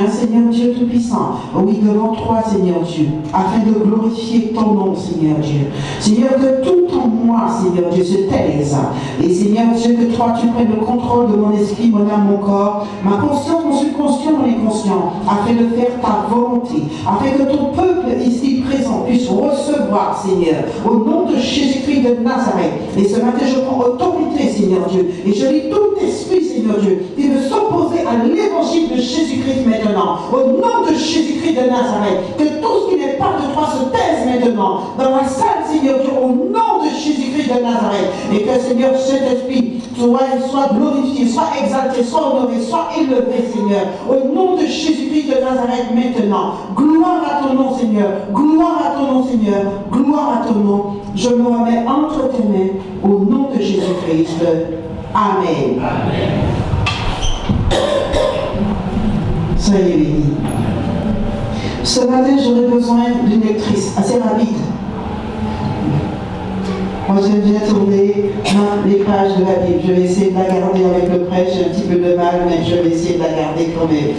Seigneur Dieu Tout-Puissant, oui, devant toi, Seigneur Dieu, afin de glorifier ton nom, Seigneur Dieu. Seigneur, que tout en moi, Seigneur Dieu, se taise. Et Seigneur Dieu, que toi, tu prennes le contrôle de mon esprit, mon âme, mon corps, ma conscience, mon subconscient, mon inconscient, afin de faire ta volonté, afin que ton peuple ici présent puisse recevoir, Seigneur, au nom de Jésus-Christ de Nazareth. Et ce matin, je prends autorité, Seigneur Dieu, et je lis tout esprit, Seigneur Dieu, qui veut s'opposer à l'évangile de Jésus-Christ maintenant. Au nom de Jésus-Christ de Nazareth, que tout ce qui n'est pas de toi se taise maintenant dans la salle, Seigneur Dieu, au nom de Jésus-Christ de Nazareth. Et que, Seigneur, cet esprit soit glorifié, soit exalté, soit honoré, soit élevé, Seigneur. Au nom de Jésus-Christ de Nazareth maintenant. Gloire à ton nom, Seigneur. Gloire à ton nom, Seigneur. Gloire à ton nom. Je me remets entre tes mains au nom de Jésus-Christ. Amen. Amen. Soyez bénis. Ce matin, j'aurais besoin d'une lectrice assez rapide. Moi, j'aime bien tourner les pages de la Bible. Je vais essayer de la garder avec le prêtre. J'ai un petit peu de mal, mais je vais essayer de la garder quand même.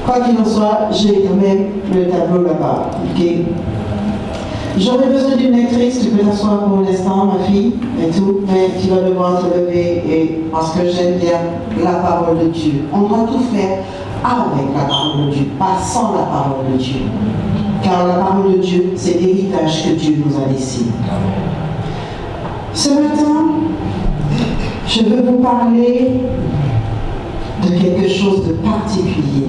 Quoi qu'il en soit, j'ai quand même le tableau là-bas. Okay. J'aurais besoin d'une lectrice. Tu peux t'asseoir pour l'instant, ma fille, et tout, mais tu vas devoir te lever et, parce que j'aime bien la parole de Dieu. On doit tout faire avec la parole de Dieu, pas sans la parole de Dieu. Car la parole de Dieu, c'est l'héritage que Dieu nous a laissé. Ce matin, je veux vous parler de quelque chose de particulier.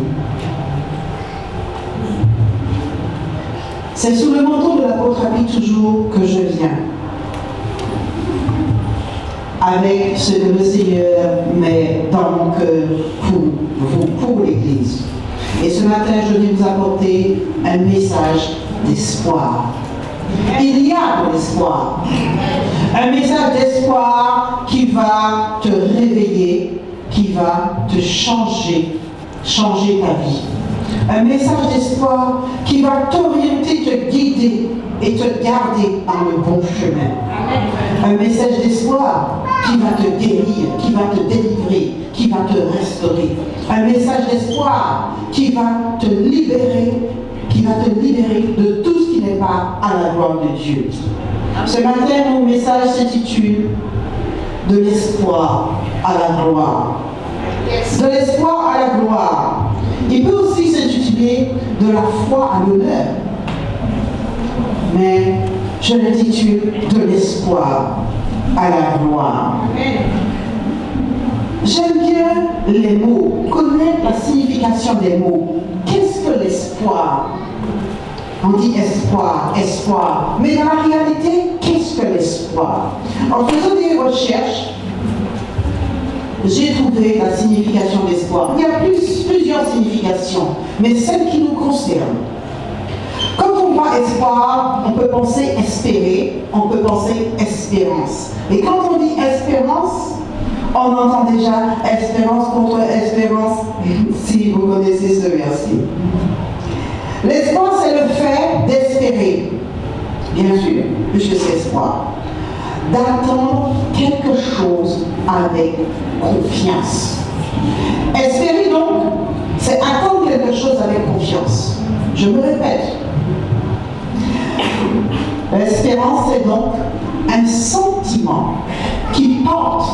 C'est sous le manteau de l'apôtre Habit toujours que je viens, avec ce que le Seigneur met dans mon cœur pour vous, pour l'Église. Et ce matin, je vais vous apporter un message d'espoir. Il y a de l'espoir. Un message d'espoir qui va te réveiller, qui va te changer ta vie. Un message d'espoir qui va t'orienter, te guider et te garder dans le bon chemin. Un message d'espoir qui va te guérir, qui va te délivrer, qui va te restaurer. Un message d'espoir qui va te libérer, de tout ce qui n'est pas à la gloire de Dieu. Ce matin, mon message s'intitule « De l'espoir à la gloire ». De l'espoir à la gloire. Il peut aussi s'intituler « De la foi à l'honneur ». Mais je l'intitule « De l'espoir à la gloire ». J'aime bien les mots, connaître la signification des mots. Qu'est-ce que l'espoir? On dit espoir, espoir. Mais dans la réalité, qu'est-ce que l'espoir? En faisant des recherches, j'ai trouvé la signification d'espoir. Il y a plusieurs significations, mais celle qui nous concerne. Quand on voit espoir, on peut penser espérer, on peut penser espérance. Et quand on dit espérance, on entend déjà espérance contre espérance, si vous connaissez ce verset. L'espoir, c'est le fait d'espérer, bien sûr, puisque c'est espoir, d'attendre quelque chose avec confiance. Espérer donc, c'est attendre quelque chose avec confiance. Je me répète. L'espérance, c'est donc un sentiment qui porte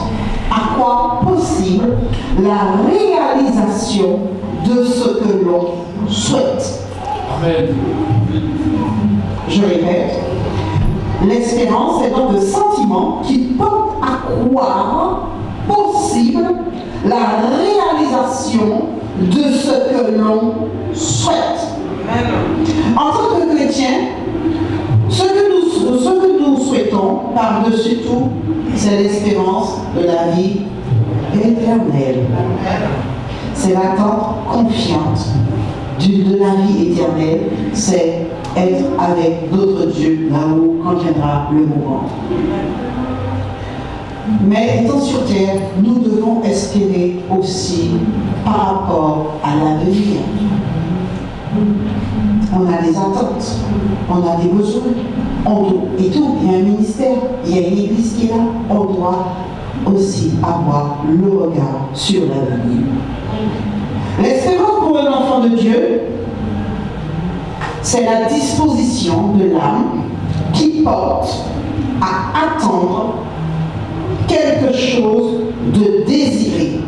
à quoi possible la réalisation de ce que l'on souhaite. Amen. Je répète. L'espérance est donc le sentiment qui porte à croire possible la réalisation de ce que l'on souhaite. En tant que chrétien, ce que nous souhaitons par-dessus tout, c'est l'espérance de la vie éternelle. C'est l'attente confiante de la vie éternelle, c'est être avec d'autres dieux là où quand viendra le moment. Mais étant sur terre, nous devons espérer aussi par rapport à l'avenir. On a des attentes, on a des besoins, et tout. Il y a un ministère, il y a une église qui est là. On doit aussi avoir le regard sur l'avenir. L'espérance pour un enfant de Dieu, c'est la disposition de l'âme qui porte à attendre quelque chose de désiré,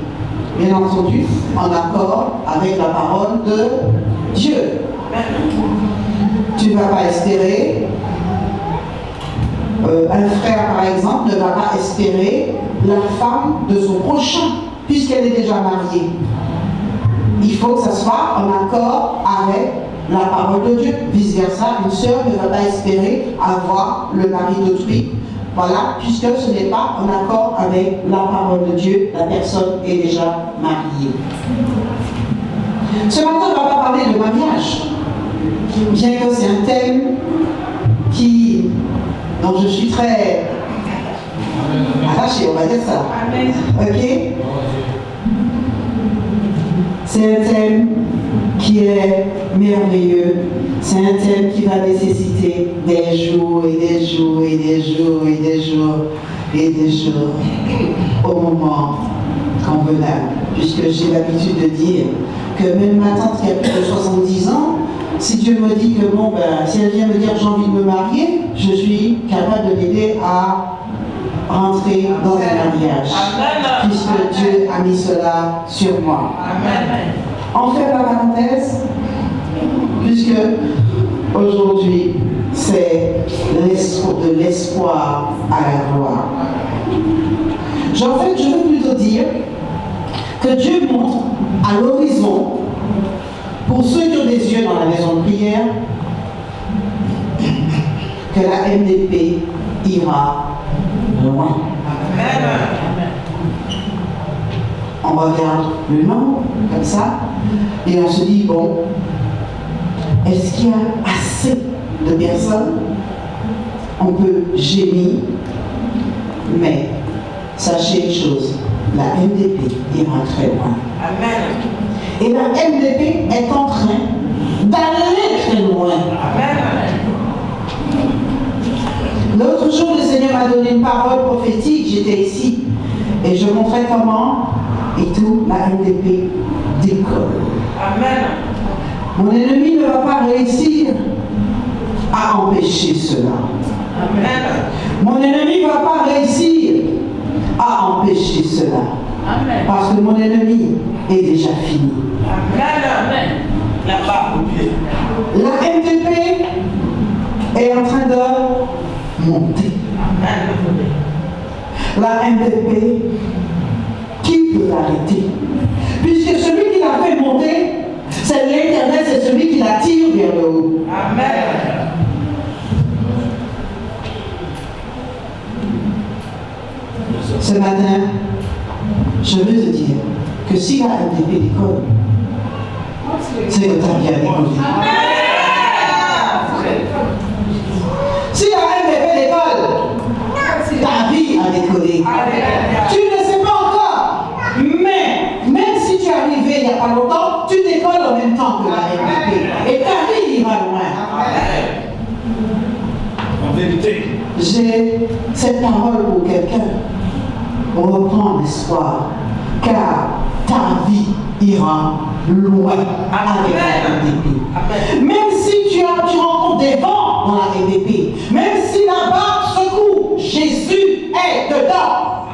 bien entendu, en accord avec la parole de Dieu. Tu ne vas pas espérer, un frère par exemple ne va pas espérer la femme de son prochain, puisqu'elle est déjà mariée. Il faut que ça soit en accord avec la parole de Dieu. Vice versa, une sœur ne va pas espérer avoir le mari d'autrui. Voilà, puisque ce n'est pas en accord avec la parole de Dieu, la personne est déjà mariée. Ce matin, on ne va pas parler de mariage, bien que c'est un thème dont je suis très attaché, on va dire ça. Ok? C'est un thème qui est merveilleux. C'est un thème qui va nécessiter des jours et des jours et des jours et des jours et des jours au moment convenable. Puisque j'ai l'habitude de dire que même ma tante qui a plus de 70 ans, si Dieu me dit que bon, si elle vient me dire j'ai envie de me marier, je suis capable de l'aider à rentrer dans un mariage. Puisque Dieu a mis cela sur moi. On fait la parenthèse, puisque aujourd'hui, c'est de l'espoir à la gloire. Je veux plutôt dire que Dieu montre à l'horizon, pour ceux qui ont des yeux dans la maison de prière, que la MDP ira loin. On regarde le nombre, comme ça, et on se dit, bon, est-ce qu'il y a assez de personnes? On peut gémir, mais sachez une chose, la MDP ira très loin. Amen. Et la MDP est en train d'aller très loin. Amen. L'autre jour, le Seigneur m'a donné une parole prophétique, j'étais ici, et je montrais comment, et tout, la MDP décolle. Amen. Mon ennemi ne va pas réussir à empêcher cela. Amen. Mon ennemi ne va pas réussir à empêcher cela. Amen. Parce que mon ennemi est déjà fini. Amen. La MDP est en train de monter. Amen. La MDP, qui peut l'arrêter? Puisque celui qui l'a fait monter, c'est l'Éternel, c'est celui qui la tire vers le haut. Amen. Ce matin, je veux te dire que si la MDP décolle, c'est que tu as bien décollé. Si la MDP décolle, ta vie a décollé. Tu ne sais pas encore, mais même si tu es arrivé il n'y a pas longtemps, tu décolles en même temps que la MDP. Et ta vie ira loin. En vérité. J'ai cette parole pour quelqu'un. Reprends l'espoir, car ta vie ira loin avec la MDP. Même si tu rencontres des vents dans la MDP, même si la barque secoue, Jésus est dedans.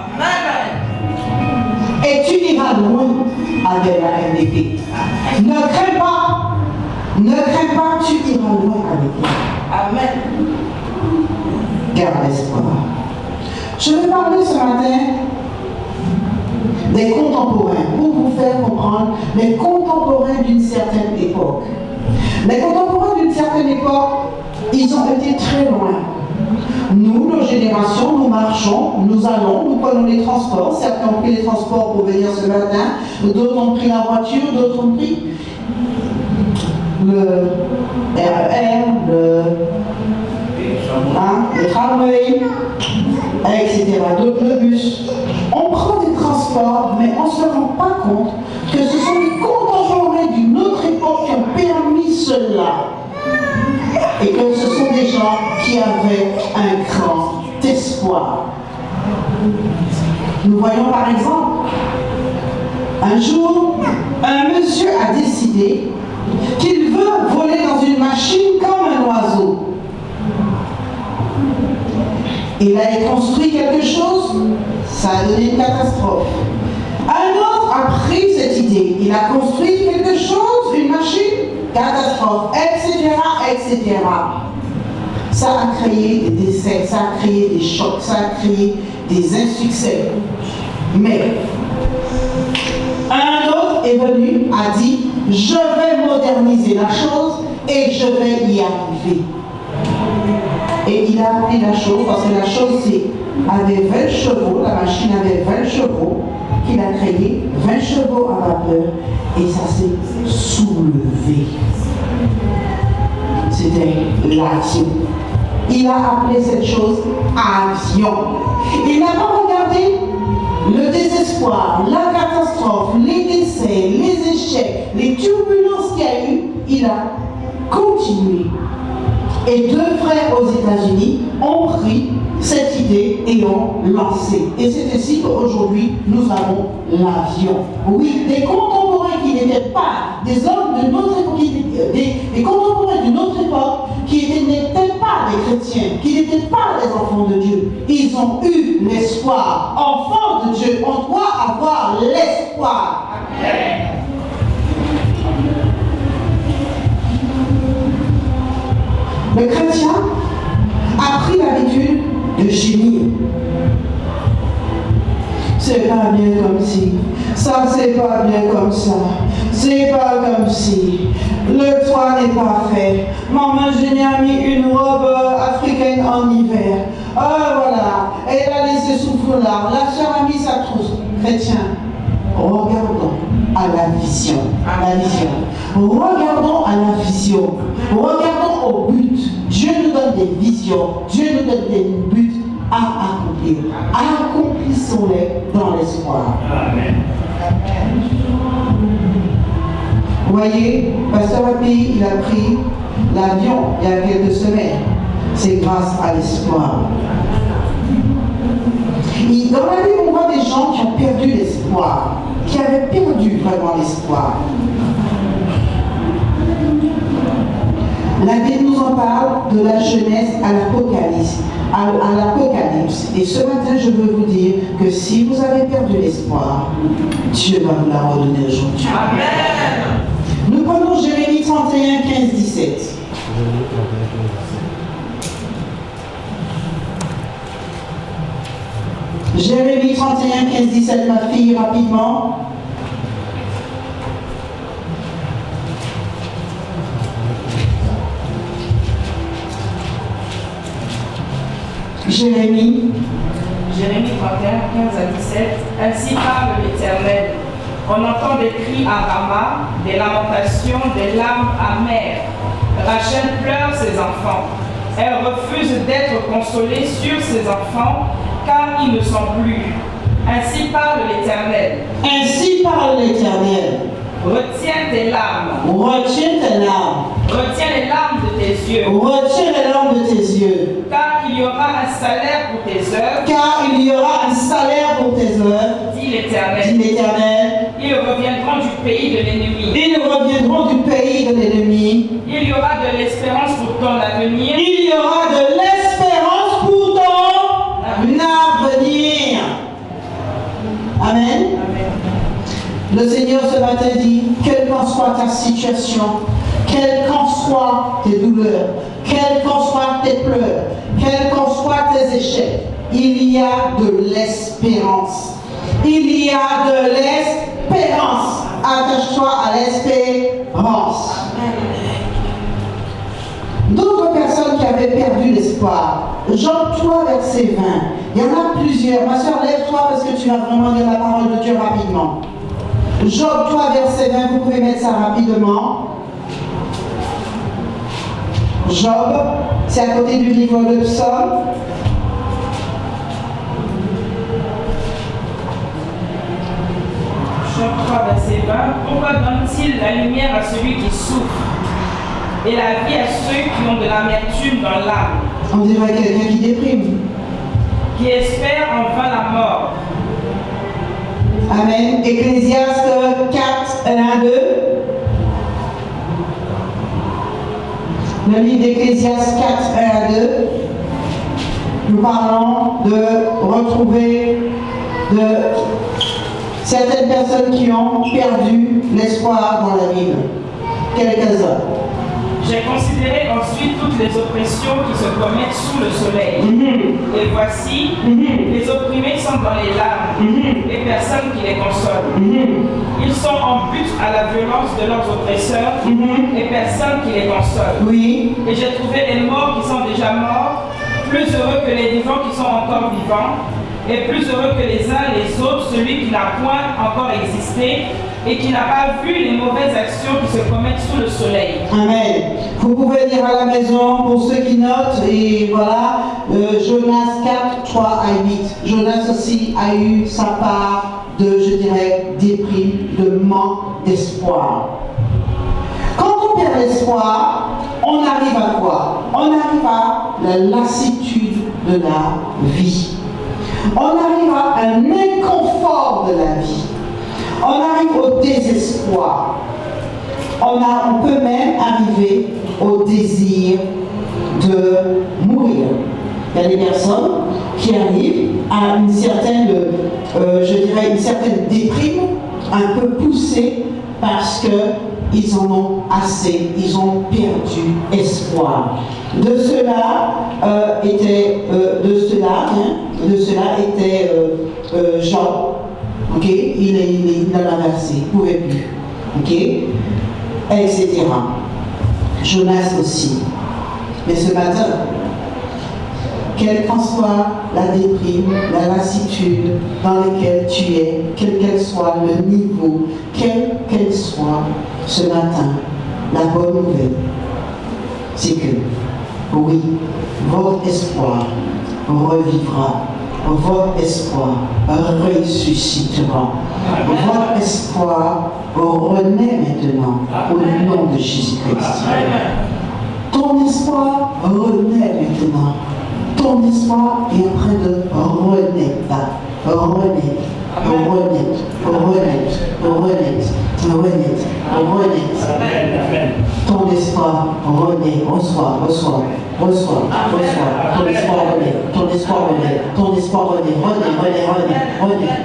Et tu iras loin avec la MDP. Ne crains pas, tu iras loin avec elle. Amen. Garde l'espoir. Je vais parler ce matin des contemporains, pour vous faire comprendre les contemporains d'une certaine époque. Les contemporains d'une certaine époque, ils ont été très loin. Nous, nos générations, nous marchons, nous allons, nous prenons les transports. Certains ont pris les transports pour venir ce matin, d'autres ont pris la voiture, d'autres ont pris le RER, le tramway, etc. Donc le bus. On prend des transports, mais on ne se rend pas compte que ce sont les contemporains d'une autre époque qui ont permis cela. Et que ce sont des gens qui avaient un grand espoir. Nous voyons par exemple, un jour, un monsieur a décidé qu'il veut voler dans une machine comme un oiseau. Il a construit quelque chose, ça a donné une catastrophe. Un autre a pris cette idée, il a construit quelque chose, une machine, catastrophe, etc., etc. Ça a créé des décès, ça a créé des chocs, ça a créé des insuccès. Mais un autre est venu, a dit, je vais moderniser la chose et je vais y arriver. Et il a appris la chose, parce que la chose avait 20 chevaux, la machine avait 20 chevaux, qu'il a créé, 20 chevaux à vapeur, et ça s'est soulevé. C'était l'action. Il a appelé cette chose avion. Il n'a pas regardé le désespoir, la catastrophe, les décès, les échecs, les turbulences qu'il y a eu. Il a continué. Et 2 frères aux États-Unis ont pris cette idée et l'ont lancée. Et c'est ainsi qu'aujourd'hui, nous avons l'avion. Oui, des contemporains qui n'étaient pas des hommes de notre époque, des contemporains d'une autre époque, qui n'étaient pas des chrétiens, qui n'étaient pas des enfants de Dieu. Ils ont eu l'espoir. Enfants de Dieu, on doit avoir l'espoir. Amen. Le chrétien a pris l'habitude de gémir. C'est pas bien comme ci, ça c'est pas bien comme ça, c'est pas comme ci, le toit n'est pas fait. Maman, je n'ai mis une robe africaine en hiver. Ah voilà, elle a laissé son foulard, la soeur a mis sa trousse. Chrétien, regardons à la vision. Regardons à la vision. Regardons au but. Dieu nous donne des visions. Dieu nous donne des buts à accomplir. Accomplissons-les dans l'espoir. Amen. Vous voyez, Pasteur Happy, il a pris l'avion il y a quelques semaines. C'est grâce à l'espoir. Dans la Bible, on voit des gens qui ont perdu l'espoir, qui avaient perdu vraiment l'espoir. La Bible nous en parle de la Genèse à l'Apocalypse. Et ce matin, je veux vous dire que si vous avez perdu l'espoir, Dieu va vous la redonner aujourd'hui. Amen. Nous prenons Jérémie 31, 15, 17. Jérémie 31, 15, 17, ma fille, rapidement. Jérémie 31, 15 à 17. Ainsi parle l'Éternel. On entend des cris à Rama, des lamentations, des larmes amères. Rachel pleure ses enfants. Elle refuse d'être consolée sur ses enfants, car ils ne sont plus. Ainsi parle l'Éternel. Ainsi parle l'Éternel. Retiens tes larmes. Retiens tes larmes. Retiens les larmes de tes yeux. Retiens les larmes de tes yeux. Car il y aura un salaire pour tes œuvres. Car il y aura un salaire pour tes œuvres. Dit l'Éternel. Dit l'Éternel. Ils reviendront du pays de l'ennemi. Ils reviendront du pays de l'ennemi. Il y aura de l'espérance pour ton avenir. Il y aura de l'espérance pour ton avenir. Amen. Amen. Le Seigneur ce matin dit, quelle qu'en soit ta situation, quelles qu'en soient tes douleurs, quelles qu'en soient tes pleurs, quels qu'en soient tes échecs, il y a de l'espérance. Il y a de l'espérance. Attache-toi à l'espérance. D'autres personnes qui avaient perdu l'espoir. Jean 3, verset 20. Il y en a plusieurs. Ma soeur, lève-toi parce que tu vas vraiment lire la parole de Dieu rapidement. Job 3, verset 20, vous pouvez mettre ça rapidement. Job, c'est à côté du livre de Psaume. Job 3, verset 20. Pourquoi donne-t-il la lumière à celui qui souffre et la vie à ceux qui ont de l'amertume dans l'âme? On dirait quelqu'un qui déprime. Qui espère en vain la mort. Amen. Ecclésiaste 4, 1, 2. Le livre d'Ecclésiaste 4, 1 à 2. Nous parlons de retrouver de certaines personnes qui ont perdu l'espoir dans la Bible. Quelques-uns. J'ai considéré ensuite toutes les oppressions qui se commettent sous le soleil. Et voici, les opprimés sont dans les larmes, et personne qui les console. Ils sont en butte à la violence de leurs oppresseurs, et personne qui les console. Oui. Et j'ai trouvé les morts qui sont déjà morts, plus heureux que les vivants qui sont encore vivants, et plus heureux que les uns les autres, celui qui n'a point encore existé, et qui n'a pas vu les mauvaises actions qui se commettent sous le soleil. Amen. Vous pouvez lire à la maison pour ceux qui notent, et voilà, Jonas 4, 3 à 8. Jonas aussi a eu sa part de, je dirais, déprime, de manque d'espoir. Quand on perd l'espoir, on arrive à quoi? On arrive à la lassitude de la vie. On arrive à un inconfort de la vie. On arrive au désespoir. On peut même arriver au désir de mourir. Il y a des personnes qui arrivent à une certaine, je dirais, une certaine déprime, un peu poussée, parce qu'ils en ont assez, ils ont perdu espoir. De cela était Jean. Ok, il a inversé, il ne pouvait plus. Ok, etc. Jonas aussi. Mais ce matin, quelle qu'en soit la déprime, la lassitude dans laquelle tu es, quel qu'elle soit le niveau, quel qu'elle soit, ce matin, la bonne nouvelle, c'est que, oui, votre espoir revivra. Votre espoir ressuscitera. Votre espoir renaît maintenant au nom de Jésus-Christ. Ton espoir renaît maintenant. Ton espoir est en train de renaître. Ton espoir renaît. Reçois. Ton espoir renaît. Ton espoir renaît.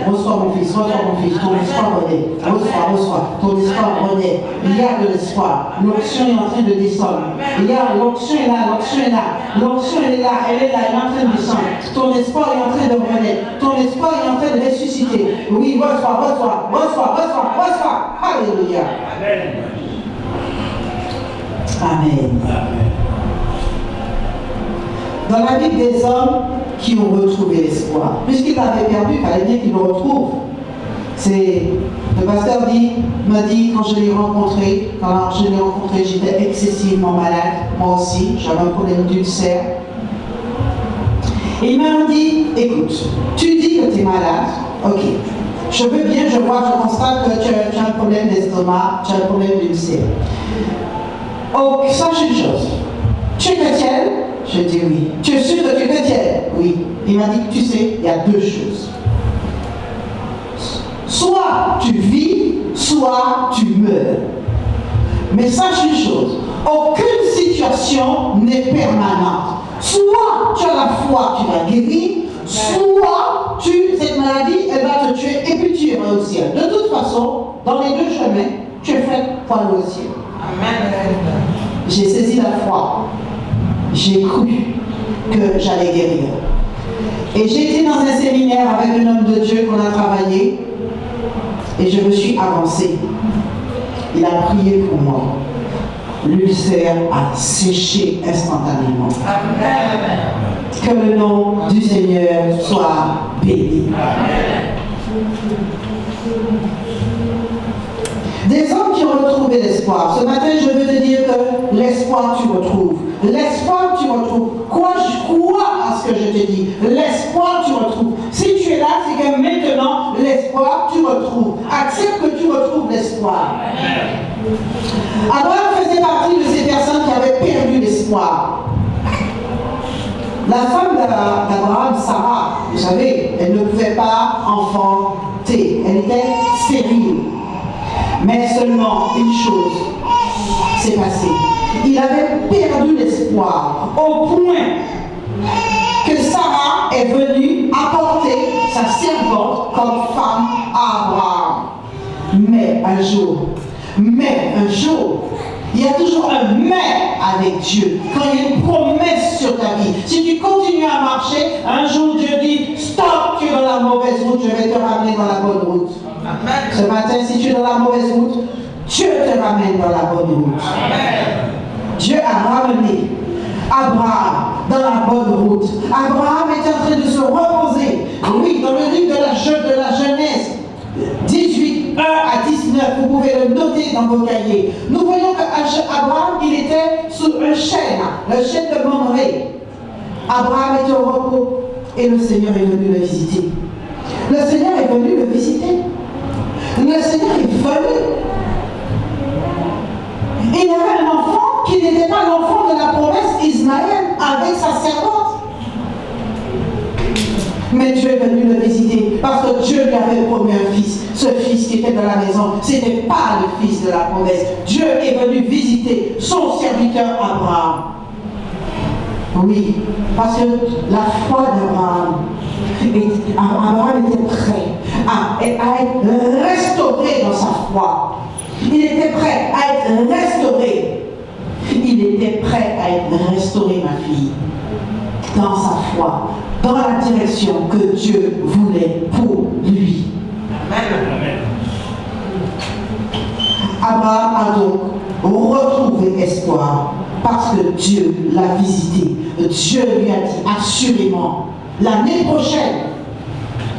Reçois mon fils. Ton espoir renaît. Reçois. Ton espoir renaît. Il y a de l'espoir. L'onction est en train de descendre. L'onction est là. L'onction elle est là. Elle est en train de descendre. Ton espoir est en train de renaître. Ton espoir est en train de ressusciter. Oui, reçois. Alléluia. Amen. Dans la Bible des hommes qui ont retrouvé l'espoir, puisqu'ils l'avaient perdu, il fallait bien qu'ils le retrouvent. Le pasteur m'a dit, quand je l'ai rencontré, j'étais excessivement malade, moi aussi, j'avais un problème d'ulcère. Et il m'a dit, écoute, tu dis que tu es malade, ok, je veux bien, je constate que tu as un problème d'estomac, tu as un problème d'ulcère. Oh, sache une chose, tu es chrétienne? Je dis oui. Tu es sûr que tu es chrétienne? Oui. Il m'a dit, tu sais, il y a deux choses. Soit tu vis, soit tu meurs. Mais sache une chose, aucune situation n'est permanente. Soit tu as la foi, tu vas guérir, soit cette maladie, elle va te tuer et puis tu iras au ciel. De toute façon, dans les deux chemins, tu es fait pour aller au ciel. Amen. J'ai saisi la foi. J'ai cru que j'allais guérir. Et j'ai été dans un séminaire avec un homme de Dieu qu'on a travaillé et je me suis avancée. Il a prié pour moi. L'ulcère a séché instantanément. Amen. Que le nom du Seigneur soit béni. Amen. Des hommes qui ont retrouvé l'espoir. Ce matin, je veux te dire que l'espoir, tu retrouves. L'espoir, tu retrouves. Crois à ce que je te dis. L'espoir, tu retrouves. Si tu es là, c'est que maintenant, l'espoir, tu retrouves. Accepte que tu retrouves l'espoir. Abraham faisait partie de ces personnes qui avaient perdu l'espoir. La femme d'Abraham, Sarah, vous savez, elle ne pouvait pas enfanter. Elle était stérile. Mais seulement une chose s'est passée. Il avait perdu l'espoir au point que Sarah est venue apporter sa servante comme femme à Abraham. Mais un jour, il y a toujours un mais avec Dieu. Quand il y a une promesse sur ta vie, si tu continues à marcher, un jour Dieu dit, stop, tu es dans la mauvaise route, je vais te ramener dans la bonne route. Amen. Ce matin, si tu es dans la mauvaise route, Dieu te ramène dans la bonne route. Amen. Dieu a ramené Abraham dans la bonne route. Abraham est en train de se reposer. Oui, dans le livre de la Genèse 18, 1 à 19, vous pouvez le noter dans vos cahiers. Nous voyons qu'Abraham, il était sous un chêne, le chêne de Mamré. Abraham était au repos et le Seigneur est venu le visiter. Le Seigneur est venu le visiter. Le Seigneur est venu. Il avait un enfant qui n'était pas l'enfant de la promesse Ismaël avec sa servante. Mais Dieu est venu le visiter parce que Dieu lui avait promis un fils. Ce fils qui était dans la maison, ce n'était pas le fils de la promesse. Dieu est venu visiter son serviteur Abraham. Oui, parce que la foi d'Abraham, Abraham était prêt à être restauré dans sa foi. Il était prêt à être restauré. Il était prêt à être restauré, ma fille, dans sa foi, dans la direction que Dieu voulait pour lui. Amen. Abraham a donc retrouvé espoir parce que Dieu l'a visité. Dieu lui a dit assurément, l'année prochaine,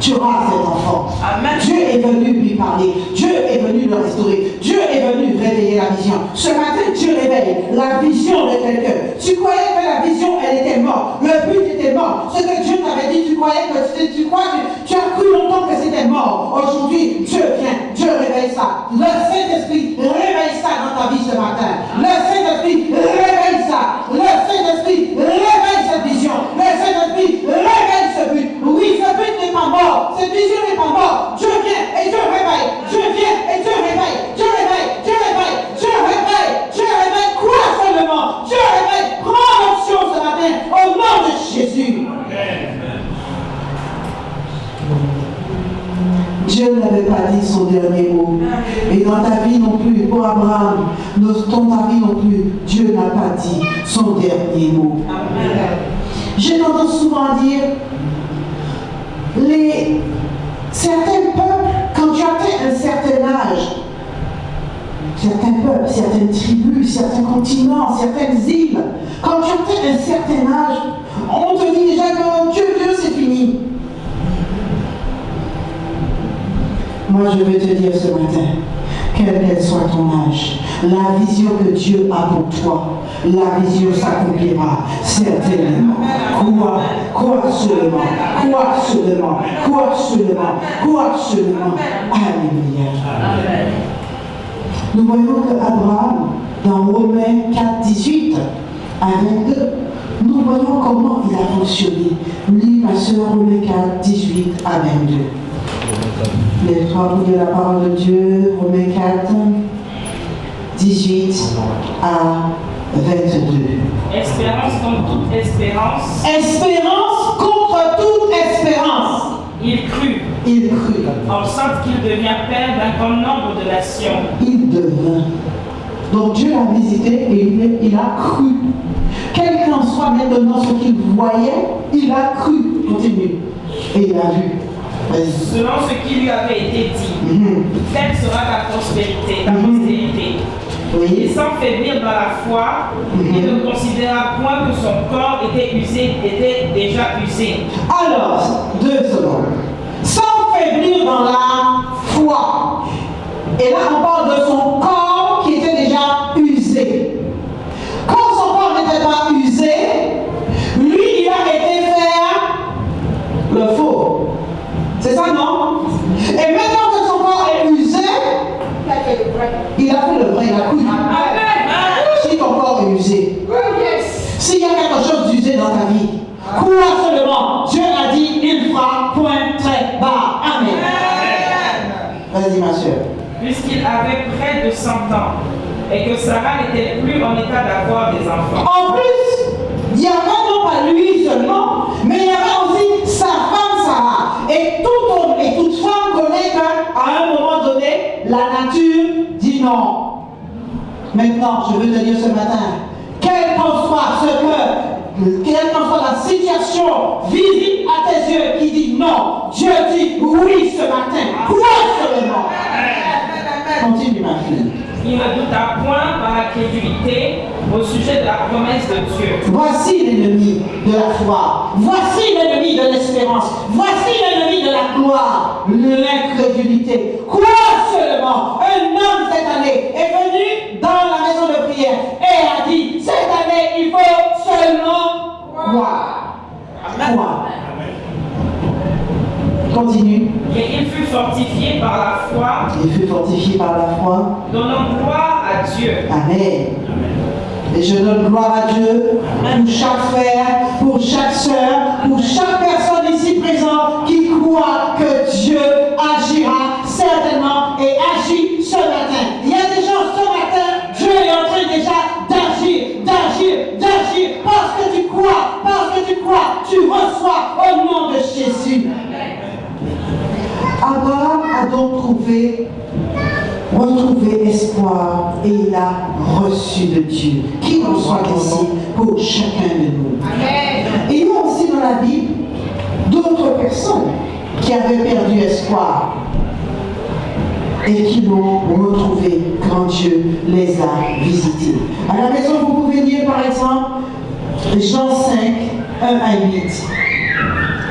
tu auras cet enfant. Amen. Dieu est venu lui parler. Dieu est venu le restaurer. Dieu est venu réveiller la vision. Ce matin, Dieu réveille la vision de quelqu'un. Tu croyais que la vision, elle était morte. Le but était mort. Ce que Dieu t'avait dit, tu croyais que tu as cru longtemps que c'était mort. Aujourd'hui, Dieu vient. Dieu réveille ça. Le Saint-Esprit réveille ça dans ta vie ce matin. Le Saint-Esprit réveille ça. Le Saint-Esprit réveille cette vision. Le Saint-Esprit réveille ce but. Oui, ce but n'est pas mort. Cette vision n'est pas morte. Dieu vient et Dieu réveille. Dieu vient et Dieu réveille. Dieu réveille. Dieu réveille. Dieu réveille. Dieu réveille. Quoi seulement? Dieu réveille. Prends l'option ce matin au nom de Jésus. Dieu n'avait pas dit son dernier mot. Et dans ta vie non plus, pour Abraham, dans ta vie non plus, Dieu n'a pas dit son dernier mot. J'ai tendance souvent à dire, certains peuples, quand tu atteins un certain âge, certains peuples, certaines tribus, certains continents, certaines îles, quand tu atteins un certain âge, on te dit déjà que Dieu, c'est fini. Moi, je vais te dire ce matin, quel qu'elle soit ton âge, la vision que Dieu a pour toi, la vision s'accomplira certainement. Quoi seulement. Alléluia. Nous voyons que Abraham, dans Romains 4, 18 à 22, nous voyons comment il a fonctionné. Lis ma soeur Romains 4, 18 à 22. Lève-toi pour lire la parole de Dieu, Romains 4, 18 à 22. Espérance contre toute espérance. Espérance contre toute espérance. Il crut. En sorte qu'il devient père d'un grand nombre de nations. Il devint. Donc Dieu l'a visité et il a cru. Quel qu'en soit maintenant ce qu'il voyait, il a cru. Continue. Et il a vu. Selon ce qui lui avait été dit, telle sera ta prospérité, ta postérité. Oui. Et sans faiblir dans la foi, il ne considéra point que son corps était déjà usé. Alors, 2 secondes. Sans faiblir dans la foi. Et là, on parle de son corps qui était déjà usé. Quand son corps n'était pas usé, lui, il a été faire le faux. C'est ça, non? Et maintenant que son corps est usé, il a fait le vrai, il a cru. Si ton corps est usé, s'il y a quelque chose d'usé dans ta vie, crois seulement, Dieu a dit, il fera point très bas. Amen. Vas-y, ma soeur. Puisqu'il avait près de 100 ans et que Sarah n'était plus en état d'avoir des enfants. En plus, il y avait non pas lui seulement, mais il y avait aussi sa femme Sarah. Et tout homme et toute femme connaît qu'à un moment donné, la nature dit non. Maintenant, je veux te dire ce matin, quelle qu'en soit la situation visible à tes yeux qui dit non, Dieu dit oui ce matin. Crois seulement. Continue, ma fille. Il ne douta point par la crédulité au sujet de la promesse de Dieu. Voici l'ennemi de la foi. Voici l'ennemi de l'espérance. Voici l'ennemi de la gloire. L'incrédulité. Crois seulement. Un homme cette année est venu dans la maison de prière et a dit, cette année, il faut seulement croire. Croire. Continue. Et il fut fortifié par la foi. Il fut fortifié par la foi. Donnant gloire à Dieu. Amen. Et je donne gloire à Dieu pour chaque frère, pour chaque soeur, pour chaque personne ici présente qui croit que Dieu agira certainement et agit ce matin. Il y a des gens ce matin, Dieu est en train déjà d'agir, parce que tu crois, tu reçois au nom de Jésus. Abraham a donc retrouvé espoir et il a reçu de Dieu. Qu'il en soit ainsi pour chacun de nous. Amen. Et il y a aussi dans la Bible d'autres personnes qui avaient perdu espoir et qui l'ont retrouvé quand Dieu les a visités. À la maison, vous pouvez lire par exemple Jean 5, 1 à 8.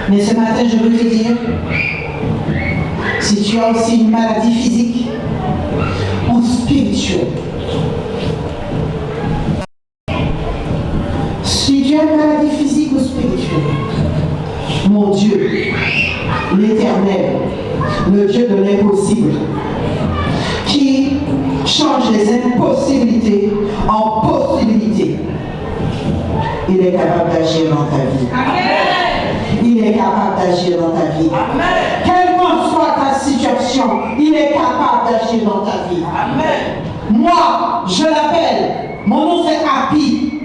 Mais ce matin, je veux te dire, si tu as aussi une maladie physique ou spirituelle, si tu as une maladie physique ou spirituelle, mon Dieu, l'Éternel, le Dieu de l'impossible, qui change les impossibilités en possibilités, il est capable d'agir dans ta vie. Amen. Il est capable d'agir dans ta vie. Amen. Quelle qu'en soit ta situation, il est capable d'agir dans ta vie. Amen. Moi, je l'appelle, mon nom c'est Happy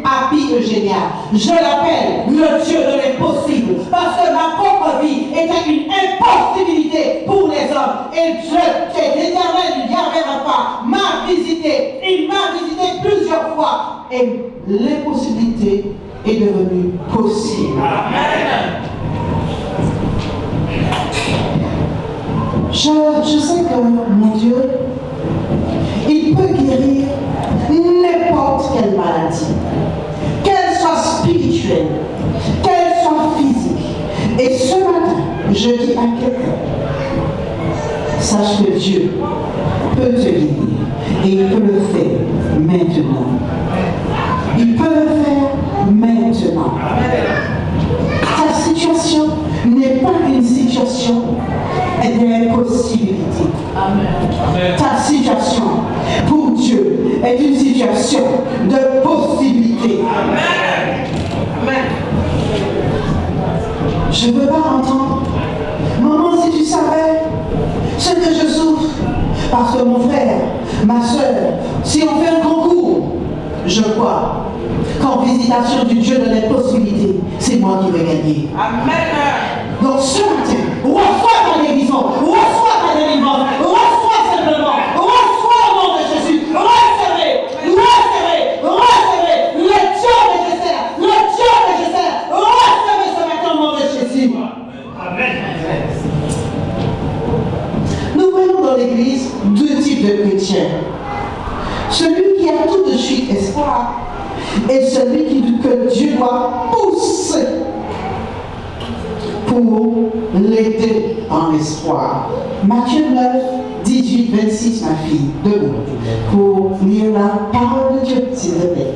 Eugénia. Je l'appelle le Dieu de l'impossible, parce que ma propre vie était une impossibilité pour les hommes. Et Dieu, qui est l'Éternel du Yahvé Rapha, m'a visité. Il m'a visité plusieurs fois. Et l'impossibilité est devenue possible. Amen. Je sais que mon Dieu, il peut guérir n'importe quelle maladie, qu'elle soit spirituelle, qu'elle soit physique. Et ce matin, je dis à quelqu'un, sache que Dieu peut te guérir et il peut le faire maintenant. Il peut le faire maintenant. Ta situation n'est pas une situation d'impossibilité. Ta situation pour Dieu est une situation de possibilité. Amen. Je ne veux pas entendre. Maman, si tu savais ce que je souffre, parce que mon frère, ma soeur, si on fait un concours, je crois qu'en visitation du Dieu de l'impossibilité, c'est moi qui vais gagner. Amen. Donc ce matin, reçois ta guérison, reçois ta délivrance, reçois simplement, reçois au nom de Jésus, recevez, le Dieu que je sers, recevez ce matin au nom de Jésus. Amen. Nous voyons dans l'Église deux types de chrétiens. Celui qui a tout de suite espoir et celui qui dit que Dieu doit pousser pour l'aider en espoir. Matthieu 9, 10 18, 26, ma fille, debout, pour lire la parole de Dieu, s'il te plaît.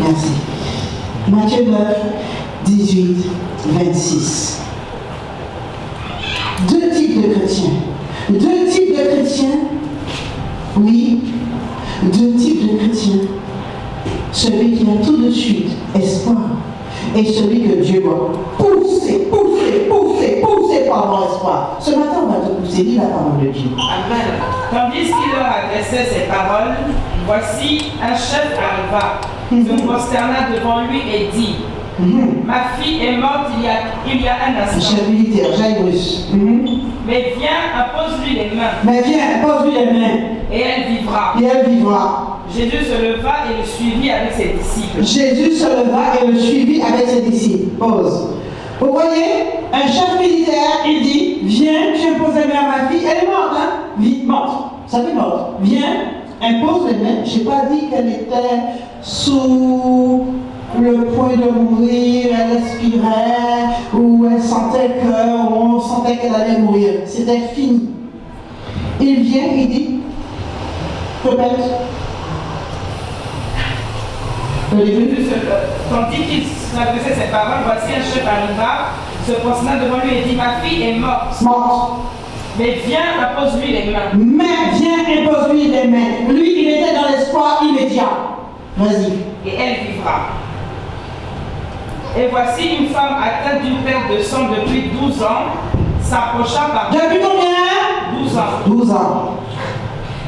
Merci. Matthieu 9, 18, 26. Deux types de chrétiens. Deux types de chrétiens. Oui, deux types de chrétiens. Celui qui a tout de suite espoir et celui que Dieu doit pousser par mon espoir. Ce matin, on va te pousser, dis la parole de Dieu. Amen. Tandis qu'il leur adressait ces paroles, voici un chef arriva, se prosterna devant lui et dit, ma fille est morte il y a un instant. Chef militaire, Jairus. Mais viens, impose-lui les mains. Mais viens, impose-lui les mains. Et elle vivra. Et elle vivra. Jésus se leva et le suivit avec ses disciples. Jésus se leva et le suivit avec ses disciples. Pause. Vous voyez, un chef militaire, il dit, viens, j'impose les mains à ma fille. Elle est morte, hein? Vite, morte. Ça fait morte. Viens, impose les mains. Je n'ai pas dit qu'elle était sous le point de mourir, elle respirait, ou elle sentait on sentait qu'elle allait mourir. C'était fini. Il vient, il dit, répète. Tandis qu'il s'adressait ces paroles, voici un chef arriva, se prosterna devant lui et dit, ma fille est morte. Morte. Mais viens, impose-lui les mains. Mais viens, impose-lui les mains. Lui, il était dans l'espoir immédiat. Vas-y. Et elle vivra. Et voici une femme atteinte d'une perte de sang depuis 12 ans, s'approcha par... Depuis combien? 12 ans. 12 ans.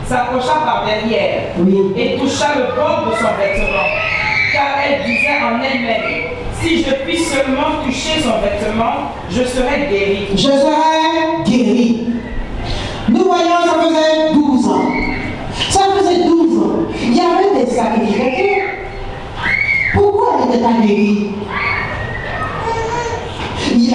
S'approcha par derrière, Oui. et toucha le bord de son vêtement. Car elle disait en elle-même, si je puis seulement toucher son vêtement, je serai guérie. Je serai guérie. Nous voyons, ça faisait 12 ans. Ça faisait 12 ans. Il y avait des sacrificateurs. Pourquoi elle n'était pas guérie?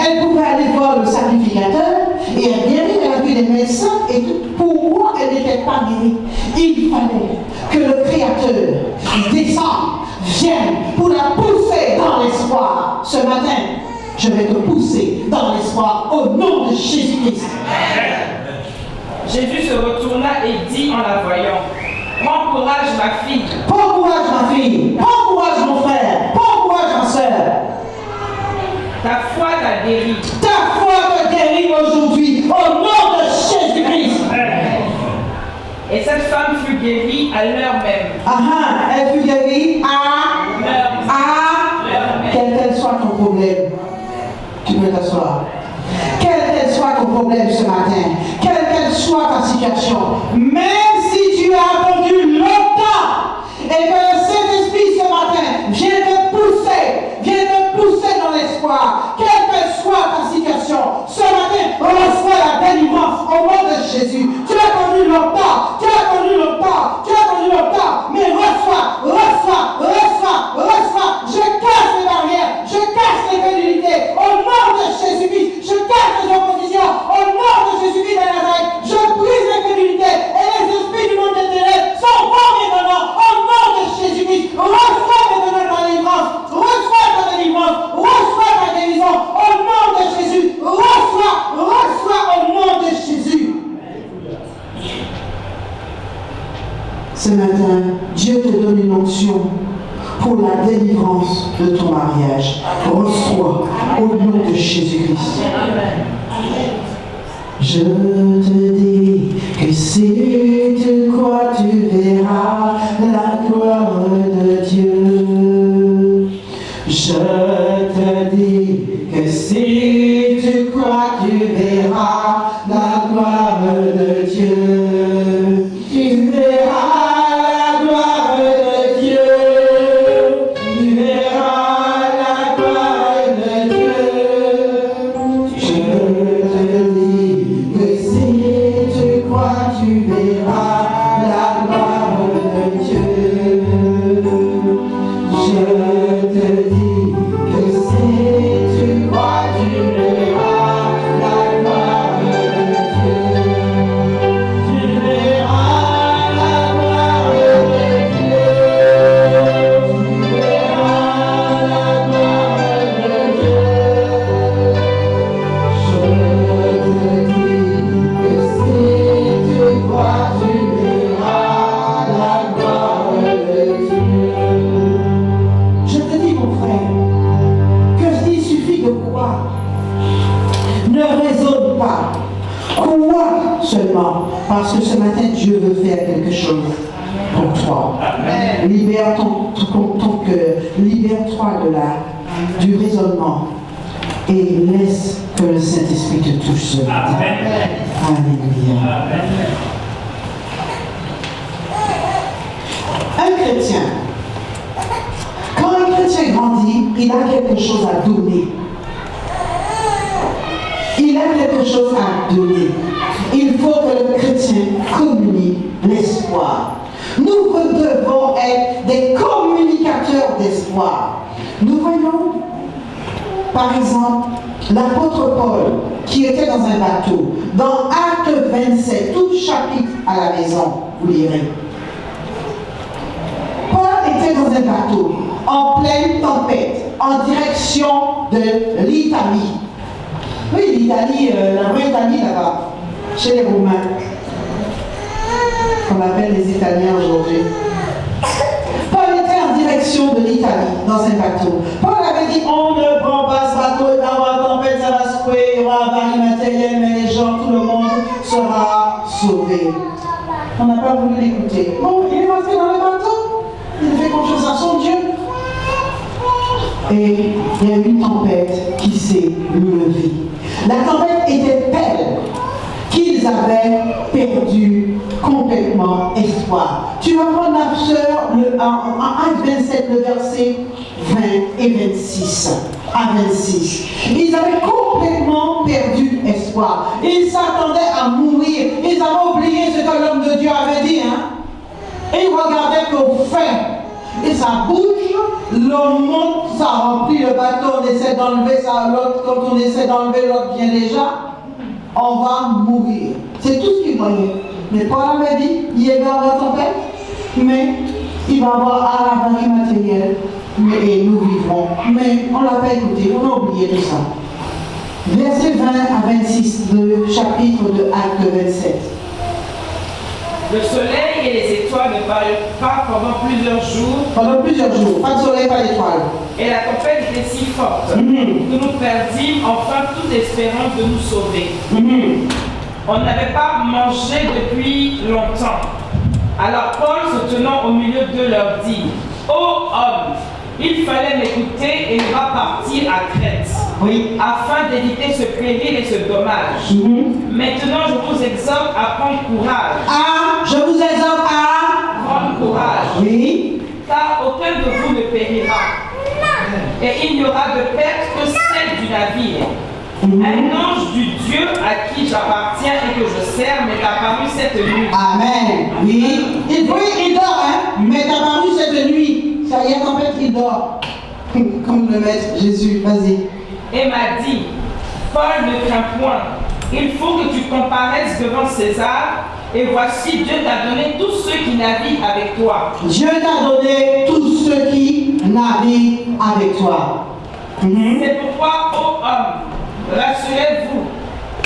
Elle pouvait aller voir le sacrificateur et elle guérit, elle a vu les médecins et tout. Pourquoi elle n'était pas guérie? Il fallait que le Créateur descende, vienne pour la pousser dans l'espoir. Ce matin, je vais te pousser dans l'espoir au nom de Jésus-Christ. Jésus se retourna et dit en la voyant, prends courage ma fille. Prends courage ma fille, prends courage mon frère, prends courage ma soeur. Ta foi t'a guéri. Ta foi te guérit aujourd'hui au nom de Jésus-Christ. Et cette femme fut guérie à l'heure même. Elle fut guérie quel qu'elle soit ton problème. Tu peux t'asseoir. Quel qu'elle soit ton problème ce matin, quelle qu'elle soit ta situation, même si tu as attendu longtemps et que le Saint-Esprit ce matin vient te pousser dans l'espoir, quelle qu'elle soit ta situation, ce matin, reçois la délivrance au nom de Jésus. Tu as attendu longtemps, mais reçois. Je casse les barrières, je casse les pénalités au nom de Jésus-Christ. Je casse les oppositions au nom de Jésus-Christ de Nazareth. Je brise les pénalités et les esprits du monde des ténèbres sont morts maintenant au nom de Jésus-Christ. Reçois maintenant ta délivrance, reçois ta guérison au nom de Jésus. Reçois au nom de Jésus. Ce matin, Dieu te donne une onction pour la délivrance de ton mariage. Reçois au nom de Jésus-Christ. Je te dis que si tu crois, tu verras la gloire de Dieu. Je te dis que si tu crois, tu verras la gloire de Dieu. Tu verras la gloire de Dieu. Tu verras la gloire de Dieu. Je te dis que si tu crois, tu verras la gloire de Dieu. Je te dis que si tu crois, tu verras. seulement parce que ce matin, Dieu veut faire quelque chose pour toi. Amen. Libère ton cœur, libère-toi du raisonnement et laisse que le Saint-Esprit te touche ce matin. Alléluia. Un chrétien, quand un chrétien grandit, il a quelque chose à donner. Il a quelque chose à donner. Il faut que le chrétien communique l'espoir. Nous devons être des communicateurs d'espoir. Nous voyons, par exemple, l'apôtre Paul qui était dans un bateau. Dans Acte 27, tout chapitre à la maison, vous lirez. Paul était dans un bateau, en pleine tempête, en direction de l'Italie. Oui, l'Italie, la vraie Italie là-bas, chez les Romains, qu'on appelle les Italiens aujourd'hui. Paul était en direction de l'Italie, dans un bateau. Paul avait dit, on ne prend pas ce bateau, il va y avoir tempête, ça va secouer, il y aura avarie matérielle, mais les gens, tout le monde sera sauvé. On n'a pas voulu l'écouter. Bon, il est rentré dans le bateau, il fait confiance à son Dieu. Et il y a eu une tempête qui s'est levée. La tempête était telle qu'ils avaient perdu complètement espoir. Tu vas prendre la sœur en Acte 27, le verset 20 et 26 à 26. Ils avaient complètement perdu espoir. Ils s'attendaient à mourir. Ils avaient oublié ce que l'homme de Dieu avait dit. Et ils regardaient qu'au fin. Et ça bouge, l'homme monte, ça remplit le bateau, on essaie d'enlever ça, l'autre, quand on essaie d'enlever l'autre vient déjà, on va mourir. C'est tout ce qu'il voyait. Mais Paul avait dit, il y a la tempête, mais il va y avoir un avarie matérielle, et nous vivrons. Mais on ne l'a pas écouté, on a oublié tout ça. Verset 20 à 26 de chapitre de Acte 27. Le soleil et les étoiles ne parurent pas pendant plusieurs jours. Pendant plusieurs jours, pas de soleil, pas d'étoiles. Et la tempête était si forte que nous perdîmes enfin toute espérance de nous sauver. On n'avait pas mangé depuis longtemps. Alors Paul, se tenant au milieu d'eux, leur dit, « Ô hommes, il fallait m'écouter et ne pas partir à Crète, afin d'éviter ce péril et ce dommage. Maintenant, je vous exhorte à prendre courage. » Je vous exhorte à prendre courage. Oui. Car aucun de vous ne périra. Et il n'y aura de perte que celle du navire. Un ange du Dieu à qui j'appartiens et que je sers m'est apparu cette nuit. Amen. Oui. Il dort, m'est apparu cette nuit. Ça y est, en fait, il dort. Comme le maître Jésus, vas-y. Et m'a dit, Paul, ne crains point. Il faut que tu comparaisses devant César. Et voici, Dieu t'a donné tous ceux qui naviguent avec toi. Dieu t'a donné tous ceux qui naviguent avec toi. C'est pourquoi, ô hommes, rassurez-vous,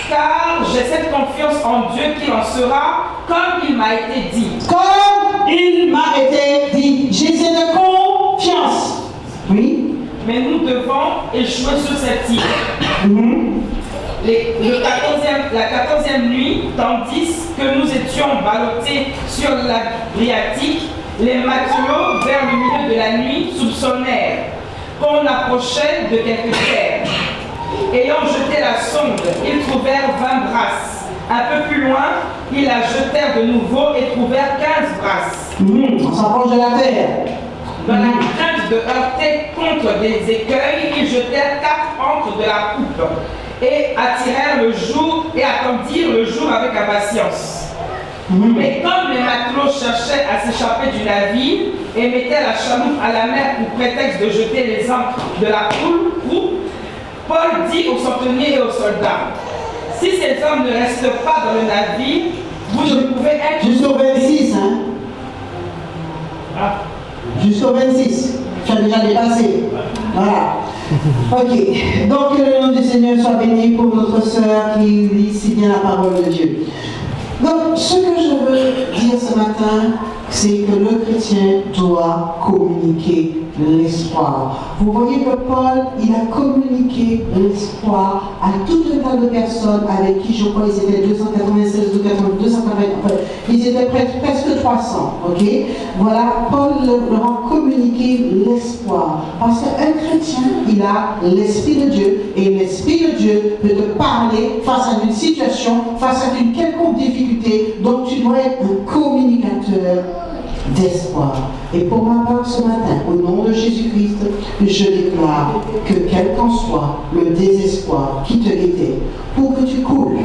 car j'ai cette confiance en Dieu qu'il en sera comme il m'a été dit. Comme il m'a été dit. J'ai cette confiance. Oui. Mais nous devons échouer sur cette île. La 14e nuit, tandis que nous étions ballottés sur l'Adriatique, les matelots, vers le milieu de la nuit, soupçonnèrent qu'on approchait de quelque terre. Ayant jeté la sonde, ils trouvèrent 20 brasses. Un peu plus loin, ils la jetèrent de nouveau et trouvèrent 15 brasses. On s'approche de la terre. Dans la crainte de heurter contre des écueils, ils jetèrent 4 ancres de la poupe et attirèrent le jour et attendirent le jour avec impatience. Mais comme les matelots cherchaient à s'échapper du navire et mettaient la chaloupe à la mer pour prétexte de jeter les ancres de la poupe, Paul dit aux centeniers et aux soldats, « Si ces hommes ne restent pas dans le navire, vous ne pouvez être... » Jusqu'au 26, Jusqu'au 26. Tu as déjà dépassé. Voilà. Ok. Donc, que le nom du Seigneur soit béni pour notre sœur qui lit si bien la parole de Dieu. Donc, ce que je veux dire ce matin, c'est que le chrétien doit communiquer l'espoir. Vous voyez que Paul, il a communiqué l'espoir à tout un tas de personnes avec qui, je crois, ils étaient 296, 280, ils étaient presque 300, ok? Voilà, Paul leur a communiqué l'espoir. Parce qu'un chrétien, il a l'Esprit de Dieu, et l'Esprit de Dieu peut te parler face à une situation, face à une quelconque difficulté, donc tu dois être un communicateur d'espoir. Et pour ma part ce matin, au nom de Jésus-Christ, je déclare que quel qu'en soit le désespoir qui te guettait, pour que tu coules,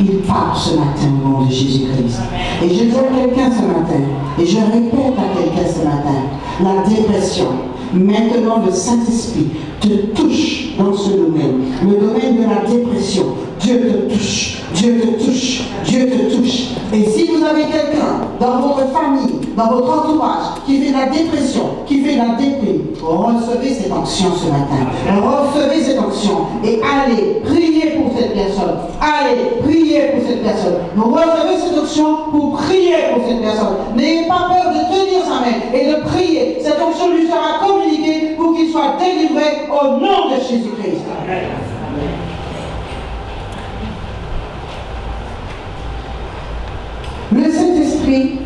il part ce matin au nom de Jésus-Christ. Et je dis à quelqu'un ce matin, et je répète à quelqu'un ce matin, la dépression, maintenant le Saint-Esprit te touche dans ce domaine, le domaine de la dépression. Dieu te touche, Dieu te touche, Dieu te touche. Et si vous avez quelqu'un dans votre famille, dans votre entourage, qui fait de la dépression, qui fait de la déprime, recevez cette onction ce matin. Recevez cette onction et allez prier pour cette personne. Allez prier pour cette personne. Recevez cette onction pour prier pour cette personne. N'ayez pas peur de tenir sa main et de prier. Cette onction lui sera communiquée pour qu'il soit délivré au nom de Jésus-Christ. Le Saint-Esprit,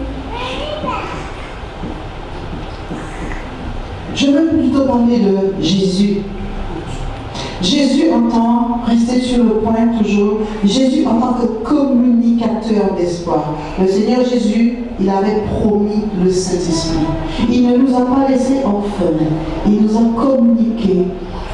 je veux plutôt parler de Jésus. Jésus entend, restez sur le point toujours, Jésus en tant que communicateur d'espoir. Le Seigneur Jésus, il avait promis le Saint-Esprit. Il ne nous a pas laissés orphelins, il nous a communiqué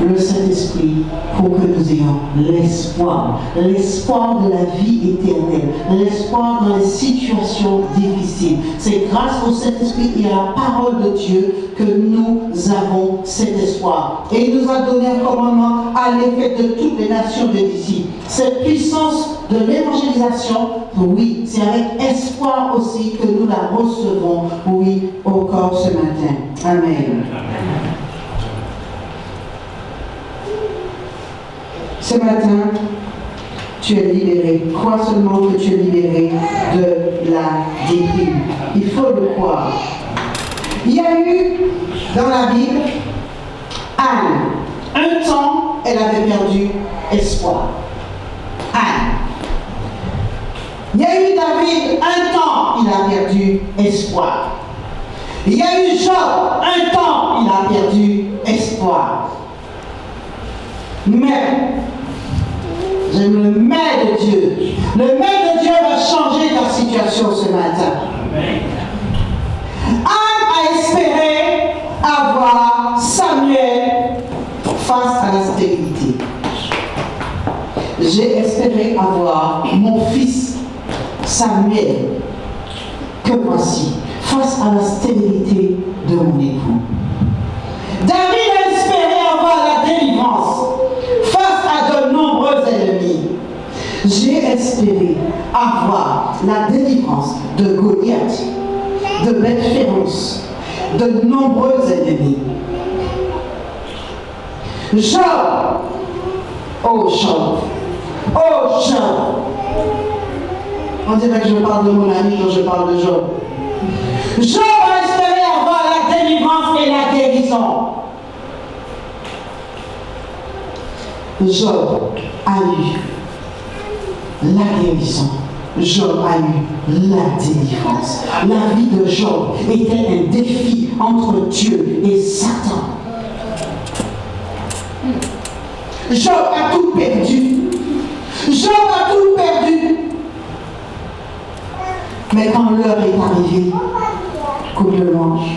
le Saint-Esprit pour que nous ayons l'espoir de la vie éternelle, l'espoir dans les situations difficiles. C'est grâce au Saint-Esprit et à la parole de Dieu que nous avons cet espoir. Et il nous a donné un commandement à l'effet de toutes les nations de d'ici. Cette puissance de l'évangélisation, oui, c'est avec espoir aussi que nous la recevons, oui, encore ce matin. Amen. Ce matin, tu es libéré. Crois seulement que tu es libéré de la déprime. Il faut le croire. Il y a eu dans la Bible Anne. Un temps, elle avait perdu espoir. Anne. Il y a eu David. Un temps, il a perdu espoir. Il y a eu Job. Un temps, il a perdu espoir. Mais j'aime le maître de Dieu. Le maître de Dieu va changer ta situation ce matin. Anne a espéré avoir Samuel face à la stérilité. J'ai espéré avoir mon fils Samuel, que voici, face à la stérilité de mon époux. David a espéré avoir la délivrance face à de nombreux ennemis. J'ai espéré avoir la délivrance de Goliath, de Beth-Féroce, de nombreux ennemis. Job, oh Job, oh Job. On dirait que je parle de mon ami quand je parle de Job. Job a espéré avoir la délivrance et la guérison. Job a eu la guérison. Job a eu la délivrance. La vie de Job était un défi entre Dieu et Satan. Job a tout perdu. Job a tout perdu. Mais quand l'heure est arrivée, coupe de louange.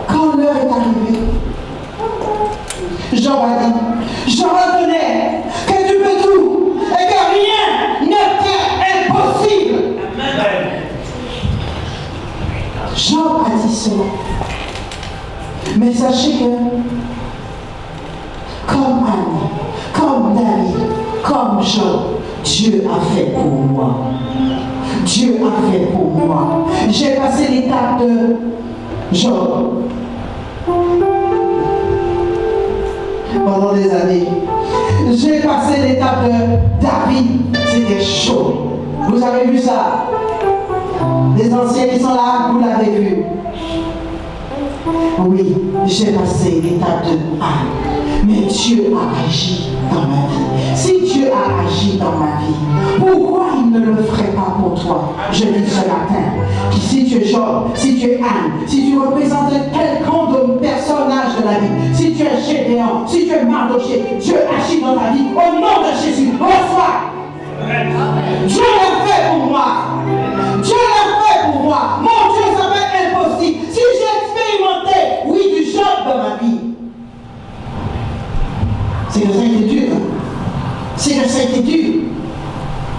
Quand l'heure est arrivée, Job a dit, je reconnais que tu peux tout et que rien ne t'est impossible. Amen. Job a dit cela. Mais sachez que, comme Anne, comme David, comme Job, Dieu a fait pour moi. Dieu a fait pour moi. J'ai passé l'étape de Job pendant des années. J'ai passé l'étape de David. C'était chaud. Vous avez vu ça? Les anciens qui sont là, vous l'avez vu. Oui, j'ai passé l'étape de Anne, mais Dieu a agi dans ma vie. Si Dieu a agi dans ma vie, pourquoi il ne le ferait pas pour toi? Je dis ce matin, si tu es Job, si tu es Anne, si tu représentes quelqu'un de personnage de la vie, si tu es Gédéon, si tu es Mardoché, Dieu agit dans ta vie. Au nom de Jésus, reçois. Dieu l'a fait pour moi. Dieu l'a fait pour moi. Mon Dieu, ça va être impossible. Si j'ai expérimenté, oui, du Job dans ma vie, c'est que ça a été dur. C'est que ça a été dur.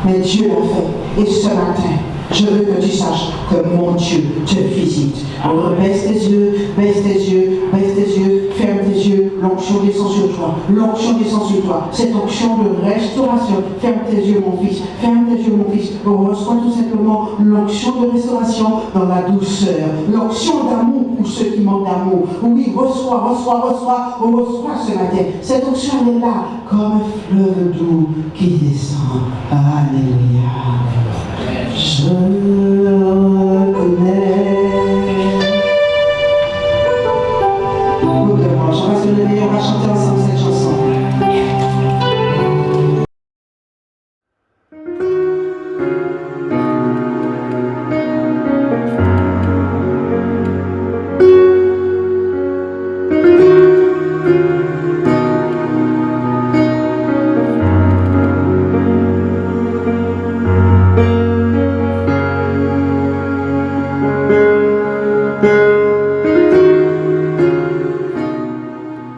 Mais Dieu l'a fait. Et ce matin, je veux que tu saches que mon Dieu te visite. Alors baisse tes yeux, baisse tes yeux, baisse tes yeux, ferme tes yeux. L'onction descend sur toi. L'onction descend sur toi. Cette onction de restauration. Ferme tes yeux, mon fils. Ferme tes yeux, mon fils. Reçois tout simplement l'onction de restauration dans la douceur. L'onction d'amour pour ceux qui manquent d'amour. Oui, reçois ce matin. Cette onction, elle est là, comme un fleuve doux qui descend. Alléluia. Je connais